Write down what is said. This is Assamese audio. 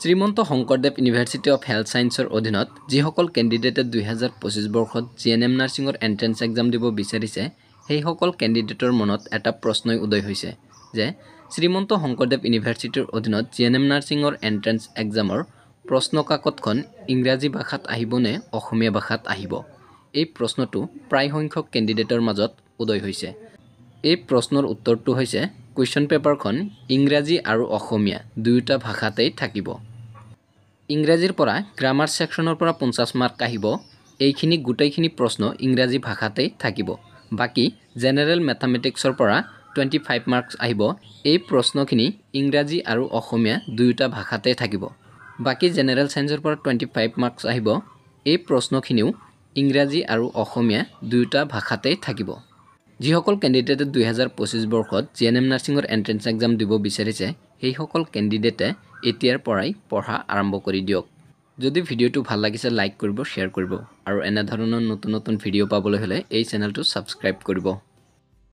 Srimanta Sankardev university of health সায়েন্সৰ অধীনত যিসকল কেণ্ডিডেটে 2025 বৰ্ষত জিএনএম নাৰ্ছিঙৰ এন্ট্ৰেন্স এক্সাম দিব বিচাৰিছে সেইসকল কেণ্ডিডেটৰ মনত এটা প্ৰশ্নই উদয় হৈছে যে শ্ৰীমন্ত শংকৰদেৱ ইউনিভাৰ্চিটিৰ অধীনত জিএনএম নাৰ্ছিঙৰ এন্ট্ৰেন্স এক্সামৰ প্ৰশ্নকাকতখন ইংৰাজী ভাষাত আহিব নে অসমীয়া ভাষাত আহিব এই প্ৰশ্নটো প্ৰায় সংখ্যক কেণ্ডিডেটৰ মাজত উদয় হৈছে এই প্ৰশ্নৰ উত্তৰটো হৈছে কুৱেশ্যন পেপাৰখন ইংৰাজী আৰু অসমীয়া দুয়োটা ভাষাতেই থাকিব ইংৰাজীৰ পৰা গ্ৰামাৰ সেকশনৰ পৰা 50 মাৰ্ক আহিব এইখিনি গোটেইখিনি প্ৰশ্ন ইংৰাজী ভাষাতেই থাকিব বাকি জেনাৰেল ম্যাথমেটিক্সৰ পৰা 25 মাৰ্কস আহিব এই প্ৰশ্নখিনি ইংৰাজী আৰু অসমীয়া দুয়োটা ভাষাতেই থাকিব বাকি জেনাৰেল সায়েন্সৰ পৰা 25 মাৰ্কস আহিব এই প্ৰশ্নখিনিও ইংৰাজী আৰু অসমীয়া দুয়োটা ভাষাতেই থাকিব যিসকল কেণ্ডিডেটে 2025 বৰ্ষত জিএনএম নাৰ্ছিঙৰ এন্ট্ৰেন্স এক্সাম দিব বিচাৰিছে সেই সকল কেণ্ডিডেটে এতিয়াৰ পৰাই পঢ়া আৰম্ভ কৰি দিয়ক যদি ভিডিওটো ভাল লাগিছে লাইক কৰিব শেয়াৰ কৰিব আৰু এনে ধৰণৰ নতুন নতুন ভিডিও পাবলৈ হলে এই চেনেলটো সাবস্ক্ৰাইব কৰিব